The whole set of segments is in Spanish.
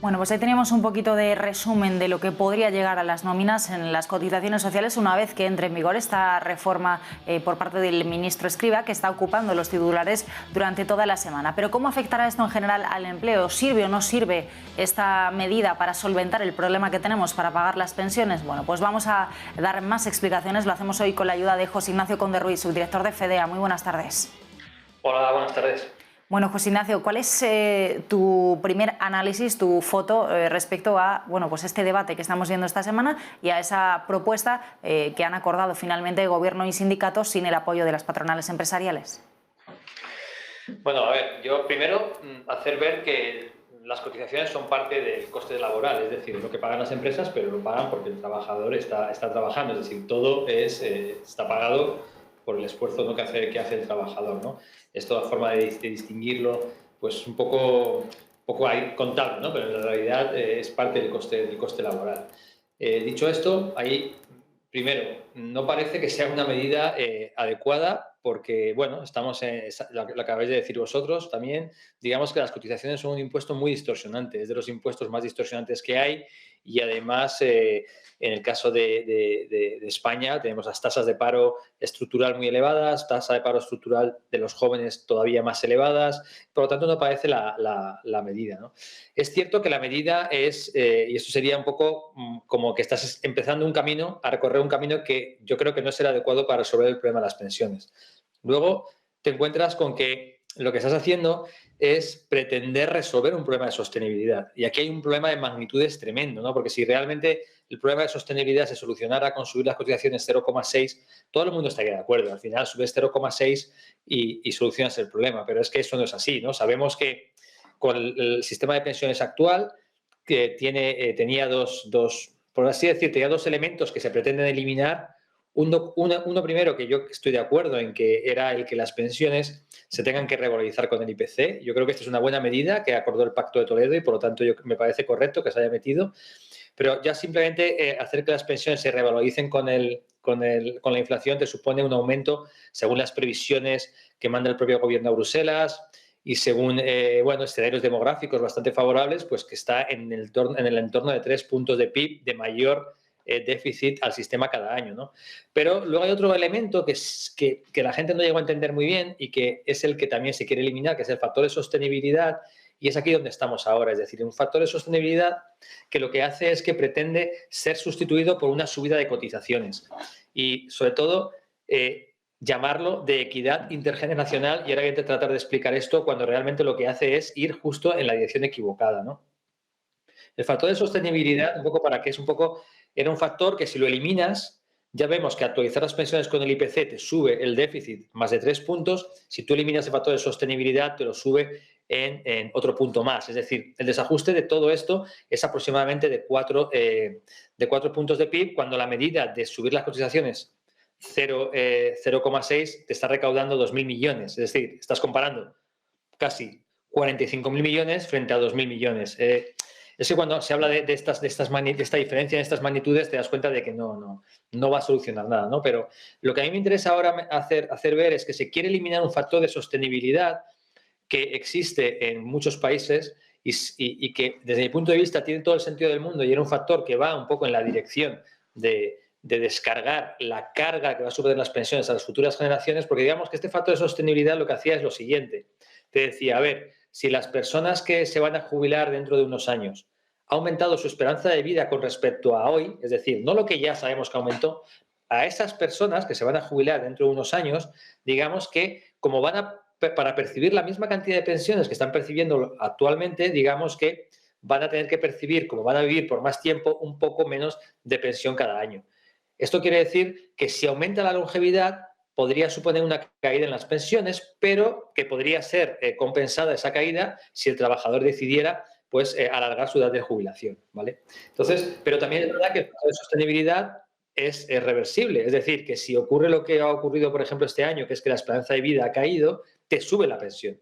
Bueno, pues ahí teníamos un poquito de resumen de lo que podría llegar a las nóminas en las cotizaciones sociales una vez que entre en vigor esta reforma por parte del ministro Escrivá, que está ocupando los titulares durante toda la semana. Pero ¿cómo afectará esto en general al empleo? ¿Sirve o no sirve esta medida para solventar el problema que tenemos para pagar las pensiones? Bueno, pues vamos a dar más explicaciones. Lo hacemos hoy con la ayuda de José Ignacio Conde Ruiz, subdirector de FEDEA. Muy buenas tardes. Hola, buenas tardes. Bueno, José Ignacio, ¿cuál es tu primer análisis, tu foto respecto a pues este debate que estamos viendo esta semana y a esa propuesta que han acordado finalmente Gobierno y sindicatos sin el apoyo de las patronales empresariales? Bueno, a ver, yo primero hacer ver que las cotizaciones son parte del coste laboral, es decir, lo que pagan las empresas, pero lo pagan porque el trabajador está trabajando, es decir, todo está pagado por el esfuerzo, ¿no?, que hace el trabajador, ¿no? Es toda forma de distinguirlo, pues un poco ahí contable, ¿no? Pero en la realidad es parte del coste laboral. Dicho esto, ahí, primero, no parece que sea una medida adecuada porque, bueno, lo acabáis de decir vosotros también, digamos que las cotizaciones son un impuesto muy distorsionante, es de los impuestos más distorsionantes que hay y además, en el caso de España, tenemos las tasas de paro estructural muy elevadas, tasa de paro estructural de los jóvenes todavía más elevadas, por lo tanto no parece la medida, ¿no? Es cierto que la medida y esto sería un poco como que estás empezando a recorrer un camino que yo creo que no será adecuado para resolver el problema de las pensiones. Luego te encuentras con que lo que estás haciendo es pretender resolver un problema de sostenibilidad. Y aquí hay un problema de magnitudes tremendo, ¿no? Porque si realmente el problema de sostenibilidad se solucionara con subir las cotizaciones 0,6, todo el mundo estaría de acuerdo. Al final subes 0,6 y solucionas el problema. Pero es que eso no es así, ¿no? Sabemos que con el sistema de pensiones actual, que tenía por así decir, tenía dos elementos que se pretenden eliminar. Uno primero, que yo estoy de acuerdo en que era el que las pensiones se tengan que revalorizar con el IPC. Yo creo que esta es una buena medida que acordó el Pacto de Toledo y, por lo tanto, me parece correcto que se haya metido. Pero ya simplemente hacer que las pensiones se revaloricen con la inflación te supone un aumento, según las previsiones que manda el propio gobierno a Bruselas y según escenarios demográficos bastante favorables, pues que está en el entorno de 3 puntos de PIB de mayor déficit al sistema cada año, ¿no? Pero luego hay otro elemento que la gente no llegó a entender muy bien y que es el que también se quiere eliminar, que es el factor de sostenibilidad, y es aquí donde estamos ahora, es decir, un factor de sostenibilidad que lo que hace es que pretende ser sustituido por una subida de cotizaciones y, sobre todo, llamarlo de equidad intergeneracional, y ahora voy a tratar de explicar esto cuando realmente lo que hace es ir justo en la dirección equivocada, ¿no? El factor de sostenibilidad, era un factor que si lo eliminas, ya vemos que actualizar las pensiones con el IPC te sube el déficit más de 3 puntos. Si tú eliminas el factor de sostenibilidad, te lo sube en otro punto más. Es decir, el desajuste de todo esto es aproximadamente de 4 puntos de PIB, cuando la medida de subir las cotizaciones 0,6 te está recaudando 2.000 millones. Es decir, estás comparando casi 45.000 millones frente a 2.000 millones. Es que cuando se habla de esta diferencia en estas magnitudes, te das cuenta de que no va a solucionar nada, ¿no? Pero lo que a mí me interesa ahora hacer ver es que se quiere eliminar un factor de sostenibilidad que existe en muchos países y que, desde mi punto de vista, tiene todo el sentido del mundo y era un factor que va un poco en la dirección de descargar la carga que va a suponer las pensiones a las futuras generaciones, porque digamos que este factor de sostenibilidad lo que hacía es lo siguiente. Te decía, a ver, si las personas que se van a jubilar dentro de unos años ha aumentado su esperanza de vida con respecto a hoy, es decir, no lo que ya sabemos que aumentó, a esas personas que se van a jubilar dentro de unos años, digamos que como para percibir la misma cantidad de pensiones que están percibiendo actualmente, digamos que van a tener que percibir, como van a vivir por más tiempo, un poco menos de pensión cada año. Esto quiere decir que si aumenta la longevidad, podría suponer una caída en las pensiones, pero que podría ser compensada esa caída si el trabajador decidiera alargar su edad de jubilación, ¿vale? Entonces, pero también es verdad que el factor de sostenibilidad es reversible, es decir, que si ocurre lo que ha ocurrido, por ejemplo, este año, que es que la esperanza de vida ha caído, te sube la pensión.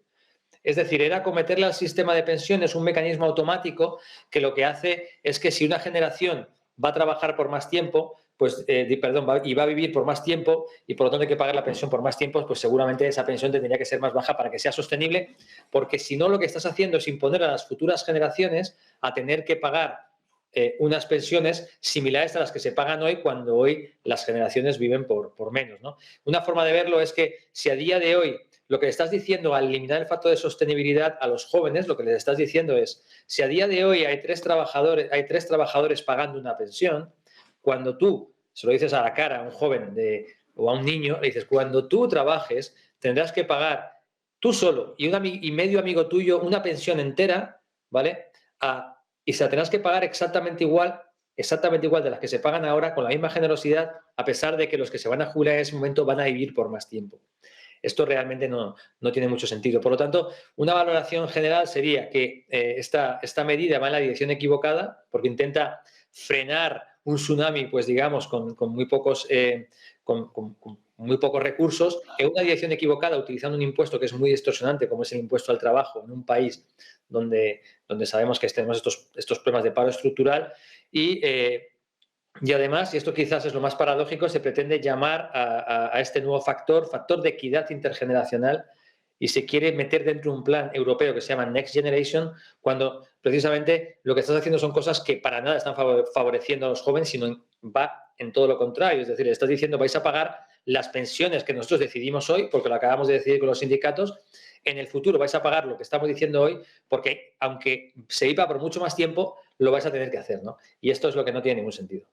Es decir, era cometerle al sistema de pensiones un mecanismo automático que lo que hace es que si una generación va a trabajar por más tiempo, pues, y va a vivir por más tiempo y por lo tanto hay que pagar la pensión por más tiempo, pues seguramente esa pensión tendría que ser más baja para que sea sostenible, porque si no lo que estás haciendo es imponer a las futuras generaciones a tener que pagar unas pensiones similares a las que se pagan hoy cuando hoy las generaciones viven por menos, ¿no? Una forma de verlo es que si a día de hoy lo que le estás diciendo al eliminar el factor de sostenibilidad a los jóvenes, lo que les estás diciendo es, si a día de hoy hay tres trabajadores pagando una pensión, cuando tú se lo dices a la cara a un joven o a un niño, le dices, cuando tú trabajes tendrás que pagar tú solo y medio amigo tuyo una pensión entera, ¿vale? Y se la tendrás que pagar exactamente igual de las que se pagan ahora, con la misma generosidad, a pesar de que los que se van a jubilar en ese momento van a vivir por más tiempo. Esto realmente no tiene mucho sentido. Por lo tanto, una valoración general sería que esta medida va en la dirección equivocada porque intenta frenar un tsunami, pues digamos, con muy pocos recursos, en una dirección equivocada, utilizando un impuesto que es muy distorsionante, como es el impuesto al trabajo, en un país donde sabemos que tenemos estos problemas de paro estructural y además, y esto quizás es lo más paradójico, se pretende llamar a este nuevo factor de equidad intergeneracional y se quiere meter dentro de un plan europeo que se llama Next Generation, cuando precisamente lo que estás haciendo son cosas que para nada están favoreciendo a los jóvenes, sino va en todo lo contrario. Es decir, estás diciendo vais a pagar las pensiones que nosotros decidimos hoy, porque lo acabamos de decidir con los sindicatos, en el futuro vais a pagar lo que estamos diciendo hoy, porque aunque se iba por mucho más tiempo, lo vais a tener que hacer, ¿no? Y esto es lo que no tiene ningún sentido.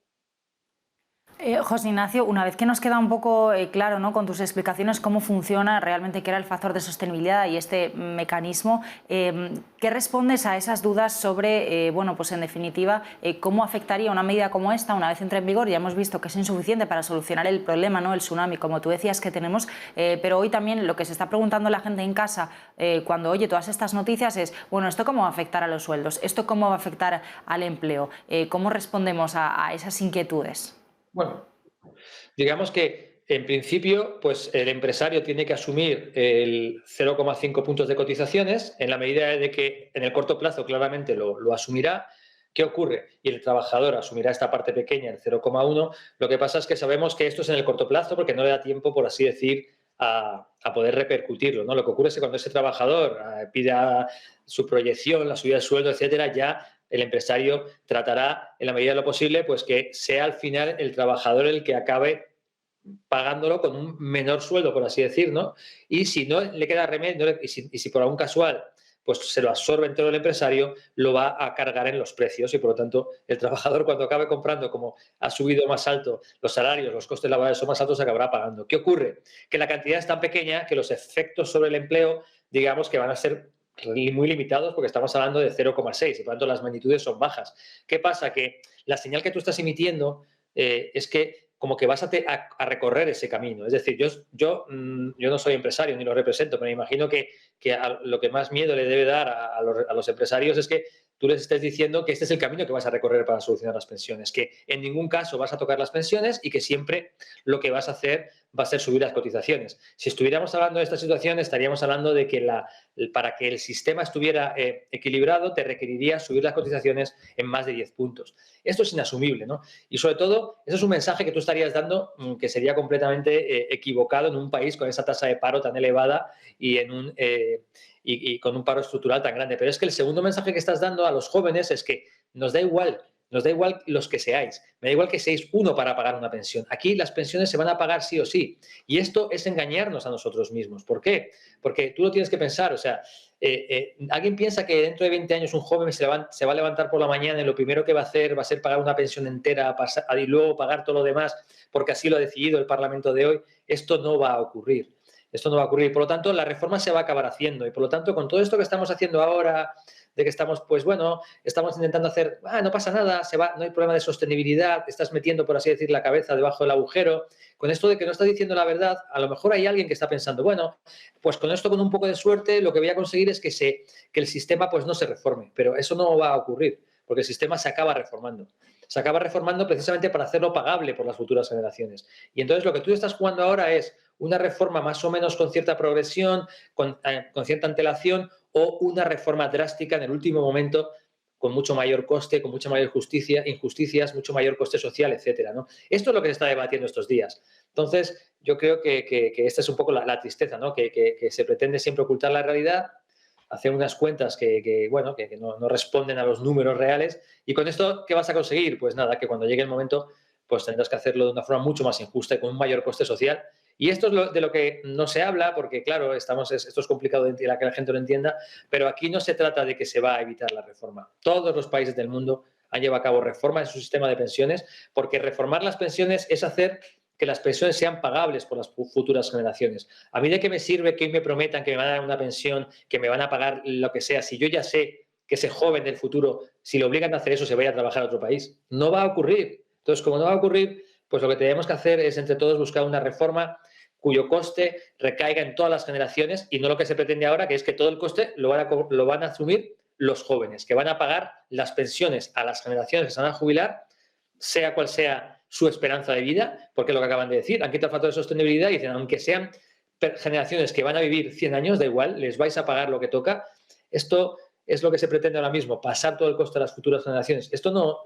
José Ignacio, una vez que nos queda un poco claro, ¿no?, con tus explicaciones cómo funciona realmente, qué era el factor de sostenibilidad y este mecanismo, ¿qué respondes a esas dudas sobre, bueno, pues en definitiva, cómo afectaría una medida como esta una vez entre en vigor? Ya hemos visto que es insuficiente para solucionar el problema, ¿no?, el tsunami, como tú decías, que tenemos, pero hoy también lo que se está preguntando la gente en casa cuando oye todas estas noticias es, bueno, ¿esto cómo va a afectar a los sueldos? ¿Esto cómo va a afectar al empleo? ¿Cómo respondemos a esas inquietudes? Bueno, digamos que en principio, pues el empresario tiene que asumir el 0,5 puntos de cotizaciones en la medida de que en el corto plazo claramente lo asumirá. ¿Qué ocurre? Y el trabajador asumirá esta parte pequeña, el 0,1. Lo que pasa es que sabemos que esto es en el corto plazo porque no le da tiempo, por así decir, a poder repercutirlo, ¿no? Lo que ocurre es que cuando ese trabajador pida su proyección, la subida de sueldo, etcétera, ya el empresario tratará, en la medida de lo posible, pues que sea al final el trabajador el que acabe pagándolo con un menor sueldo, por así decir, ¿no? Y si no le queda remedio, y si por algún casual pues se lo absorbe entero el empresario, lo va a cargar en los precios y por lo tanto el trabajador cuando acabe comprando, como ha subido más alto los salarios, los costes laborales son más altos, acabará pagando. ¿Qué ocurre? Que la cantidad es tan pequeña que los efectos sobre el empleo, digamos que van a ser muy limitados porque estamos hablando de 0,6 y por lo tanto las magnitudes son bajas. ¿Qué pasa? Que la señal que tú estás emitiendo es que como que vas a recorrer ese camino. Es decir, yo no soy empresario ni lo represento, pero me imagino que lo que más miedo le debe dar a los empresarios es que tú les estés diciendo que este es el camino que vas a recorrer para solucionar las pensiones, que en ningún caso vas a tocar las pensiones y que siempre lo que vas a hacer va a ser subir las cotizaciones. Si estuviéramos hablando de esta situación, estaríamos hablando de que para que el sistema estuviera equilibrado, te requeriría subir las cotizaciones en más de 10 puntos. Esto es inasumible, ¿no? Y sobre todo, eso es un mensaje que tú estarías dando que sería completamente equivocado en un país con esa tasa de paro tan elevada y con un paro estructural tan grande. Pero es que el segundo mensaje que estás dando a los jóvenes es que nos da igual los que seáis, me da igual que seáis uno para pagar una pensión. Aquí las pensiones se van a pagar sí o sí. Y esto es engañarnos a nosotros mismos. ¿Por qué? Porque tú lo tienes que pensar, o sea, alguien piensa que dentro de 20 años un joven se va a levantar por la mañana y lo primero que va a hacer va a ser pagar una pensión entera y luego pagar todo lo demás porque así lo ha decidido el Parlamento de hoy. Esto no va a ocurrir. Esto no va a ocurrir. Por lo tanto, la reforma se va a acabar haciendo. Y por lo tanto, con todo esto que estamos haciendo ahora, de que estamos, pues bueno, estamos intentando hacer, no pasa nada, no hay problema de sostenibilidad, estás metiendo, por así decir, la cabeza debajo del agujero. Con esto de que no estás diciendo la verdad, a lo mejor hay alguien que está pensando, bueno, pues con esto, con un poco de suerte, lo que voy a conseguir es que el sistema pues no se reforme. Pero eso no va a ocurrir, porque el sistema se acaba reformando. Se acaba reformando precisamente para hacerlo pagable por las futuras generaciones. Y entonces lo que tú estás jugando ahora es una reforma más o menos con cierta progresión, con cierta antelación, o una reforma drástica en el último momento con mucho mayor coste, con mucha mayor injusticias, mucho mayor coste social, etcétera, ¿no? Esto es lo que se está debatiendo estos días. Entonces, yo creo que esta es un poco la tristeza, ¿no? Que se pretende siempre ocultar la realidad, hacer unas cuentas bueno, que no responden a los números reales. Y con esto, ¿qué vas a conseguir? Pues nada, que cuando llegue el momento, pues tendrás que hacerlo de una forma mucho más injusta y con un mayor coste social. Y esto es de lo que no se habla, porque claro, esto es complicado de que la gente lo entienda, pero aquí no se trata de que se va a evitar la reforma. Todos los países del mundo han llevado a cabo reformas en su sistema de pensiones, porque reformar las pensiones es hacer que las pensiones sean pagables por las futuras generaciones. ¿A mí de qué me sirve que hoy me prometan que me van a dar una pensión, que me van a pagar lo que sea, si yo ya sé que ese joven del futuro, si le obligan a hacer eso, se vaya a trabajar a otro país? No va a ocurrir. Entonces, como no va a ocurrir, pues lo que tenemos que hacer es entre todos buscar una reforma cuyo coste recaiga en todas las generaciones y no lo que se pretende ahora, que es que todo el coste lo van a asumir los jóvenes, que van a pagar las pensiones a las generaciones que se van a jubilar, sea cual sea su esperanza de vida, porque es lo que acaban de decir, han quitado el factor de sostenibilidad y dicen, aunque sean generaciones que van a vivir 100 años, da igual, les vais a pagar lo que toca. Esto es lo que se pretende ahora mismo, pasar todo el coste a las futuras generaciones. Esto no,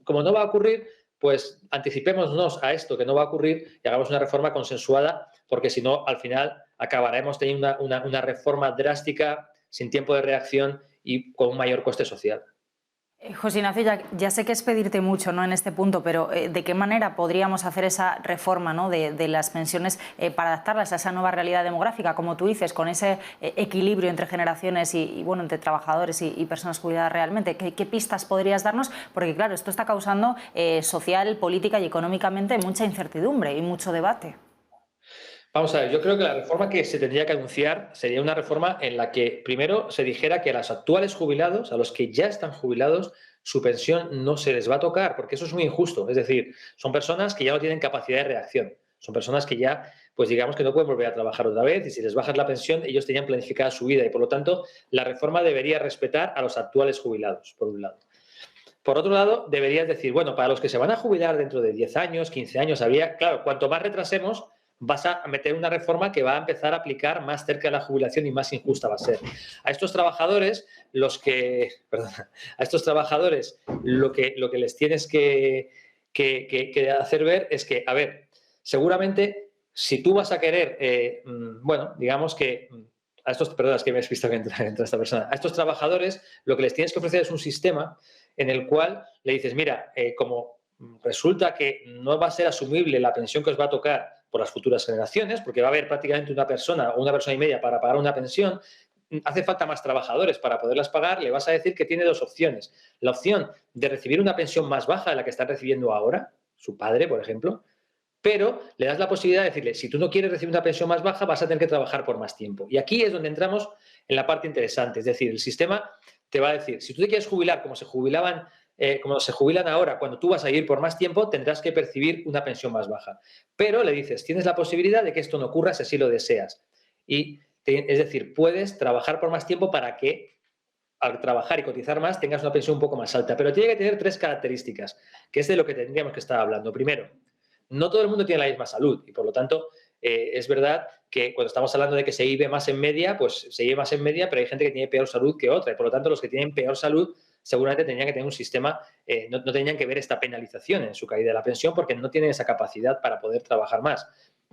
como no va a ocurrir, pues anticipémonos a esto que no va a ocurrir y hagamos una reforma consensuada, porque si no, al final acabaremos teniendo una reforma drástica, sin tiempo de reacción y con un mayor coste social. José Ignacio, ya sé que es pedirte mucho, ¿no?, en este punto, pero ¿de qué manera podríamos hacer esa reforma, ¿no?, de las pensiones para adaptarlas a esa nueva realidad demográfica, como tú dices, con ese equilibrio entre generaciones y bueno, entre trabajadores y personas jubiladas realmente? ¿Qué pistas podrías darnos? Porque claro, esto está causando social, política y económicamente mucha incertidumbre y mucho debate. Vamos a ver, yo creo que la reforma que se tendría que anunciar sería una reforma en la que primero se dijera que a los actuales jubilados, a los que ya están jubilados, su pensión no se les va a tocar, porque eso es muy injusto. Es decir, son personas que ya no tienen capacidad de reacción, son personas que ya, pues digamos que no pueden volver a trabajar otra vez y si les bajas la pensión, ellos tenían planificada su vida y por lo tanto la reforma debería respetar a los actuales jubilados, por un lado. Por otro lado, deberías decir, bueno, para los que se van a jubilar dentro de 10 años, 15 años, claro, cuanto más retrasemos, vas a meter una reforma que va a empezar a aplicar más cerca de la jubilación y más injusta va a ser. A estos trabajadores, a estos trabajadores lo que les tienes que hacer ver es que, a ver, seguramente si tú vas a querer, bueno, digamos que a estos, perdón, es que me has visto que entra esta persona, a estos trabajadores lo que les tienes que ofrecer es un sistema en el cual le dices, mira, como resulta que no va a ser asumible la pensión que os va a tocar por las futuras generaciones, porque va a haber prácticamente una persona o una persona y media para pagar una pensión, hace falta más trabajadores para poderlas pagar, le vas a decir que tiene dos opciones. La opción de recibir una pensión más baja de la que está recibiendo ahora, su padre, por ejemplo, pero le das la posibilidad de decirle, si tú no quieres recibir una pensión más baja, vas a tener que trabajar por más tiempo. Y aquí es donde entramos en la parte interesante, es decir, el sistema te va a decir, si tú te quieres jubilar como se jubilan ahora, cuando tú vas a ir por más tiempo, tendrás que percibir una pensión más baja. Pero le dices, tienes la posibilidad de que esto no ocurra si así lo deseas. Es decir, puedes trabajar por más tiempo para que al trabajar y cotizar más tengas una pensión un poco más alta. Pero tiene que tener tres características, que es de lo que tendríamos que estar hablando. Primero, no todo el mundo tiene la misma salud y por lo tanto es verdad que cuando estamos hablando de que se vive más en media, pues se vive más en media, pero hay gente que tiene peor salud que otra y por lo tanto los que tienen peor salud seguramente tendrían que tener un sistema, no tendrían que ver esta penalización en su caída de la pensión porque no tienen esa capacidad para poder trabajar más.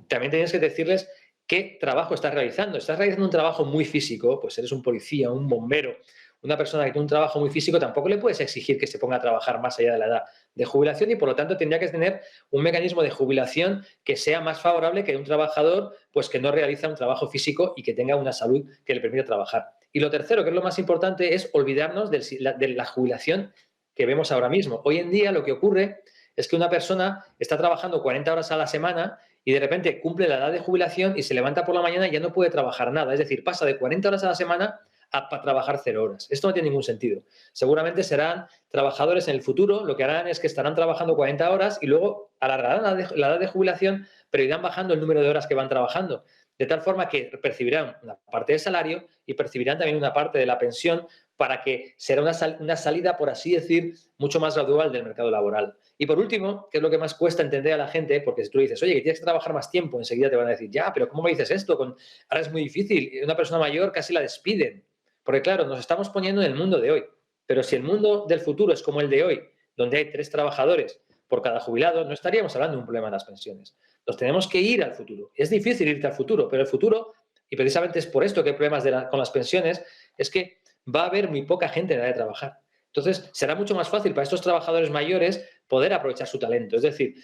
También tienes que decirles qué trabajo estás realizando. Estás realizando un trabajo muy físico, pues eres un policía, un bombero, una persona que tiene un trabajo muy físico, tampoco le puedes exigir que se ponga a trabajar más allá de la edad de jubilación y por lo tanto tendría que tener un mecanismo de jubilación que sea más favorable que un trabajador pues que no realiza un trabajo físico y que tenga una salud que le permita trabajar. Y lo tercero, que es lo más importante, es olvidarnos de la jubilación que vemos ahora mismo. Hoy en día lo que ocurre es que una persona está trabajando 40 horas a la semana y de repente cumple la edad de jubilación y se levanta por la mañana y ya no puede trabajar nada. Es decir, pasa de 40 horas a la semana para trabajar 0 horas. Esto no tiene ningún sentido. Seguramente serán trabajadores en el futuro, lo que harán es que estarán trabajando 40 horas y luego alargarán la edad de jubilación, pero irán bajando el número de horas que van trabajando. De tal forma que percibirán una parte del salario y percibirán también una parte de la pensión para que será una salida, por así decir, mucho más gradual del mercado laboral. Y por último, que es lo que más cuesta entender a la gente, porque si tú dices, oye, que tienes que trabajar más tiempo, enseguida te van a decir, ya, pero ¿cómo me dices esto? Ahora es muy difícil, una persona mayor casi la despiden. Porque claro, nos estamos poniendo en el mundo de hoy. Pero si el mundo del futuro es como el de hoy, donde hay 3 trabajadores por cada jubilado, no estaríamos hablando de un problema de las pensiones. Nos tenemos que ir al futuro. Es difícil irte al futuro, pero el futuro, y precisamente es por esto que hay problemas con las pensiones, es que va a haber muy poca gente en edad de trabajar. Entonces, será mucho más fácil para estos trabajadores mayores poder aprovechar su talento. Es decir,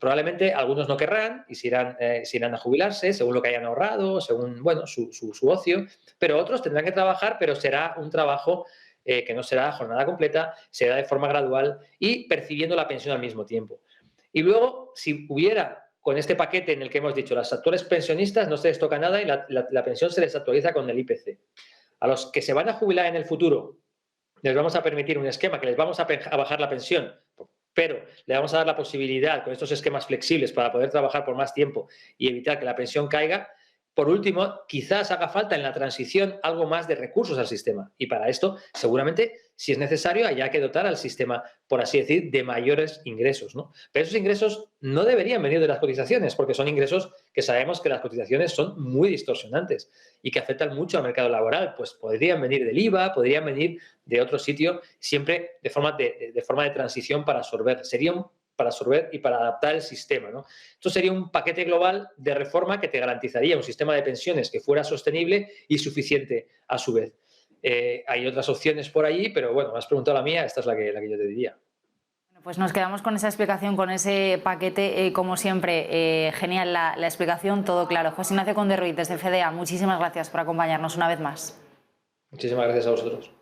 probablemente algunos no querrán y se irán a jubilarse según lo que hayan ahorrado, según bueno, su ocio, pero otros tendrán que trabajar, pero será un trabajo que no será jornada completa, será de forma gradual y percibiendo la pensión al mismo tiempo. Y luego, si hubiera, con este paquete en el que hemos dicho, las actuales pensionistas no se les toca nada y la pensión se les actualiza con el IPC. A los que se van a jubilar en el futuro, les vamos a permitir un esquema que les vamos a bajar la pensión, pero le vamos a dar la posibilidad con estos esquemas flexibles para poder trabajar por más tiempo y evitar que la pensión caiga. Por último, quizás haga falta en la transición algo más de recursos al sistema. Y para esto, seguramente, si es necesario, haya que dotar al sistema, por así decir, de mayores ingresos, ¿no? Pero esos ingresos no deberían venir de las cotizaciones, porque son ingresos que sabemos que las cotizaciones son muy distorsionantes y que afectan mucho al mercado laboral. Pues podrían venir del IVA, podrían venir de otro sitio, siempre de forma de transición para absorber. Para absorber y para adaptar el sistema, ¿no? Esto sería un paquete global de reforma que te garantizaría un sistema de pensiones que fuera sostenible y suficiente a su vez. Hay otras opciones por allí, pero bueno, me has preguntado la mía, esta es la que yo te diría. Pues nos quedamos con esa explicación, con ese paquete, como siempre. Genial la explicación, todo claro. José Ignacio Conde Ruiz, desde FEDEA, muchísimas gracias por acompañarnos una vez más. Muchísimas gracias a vosotros.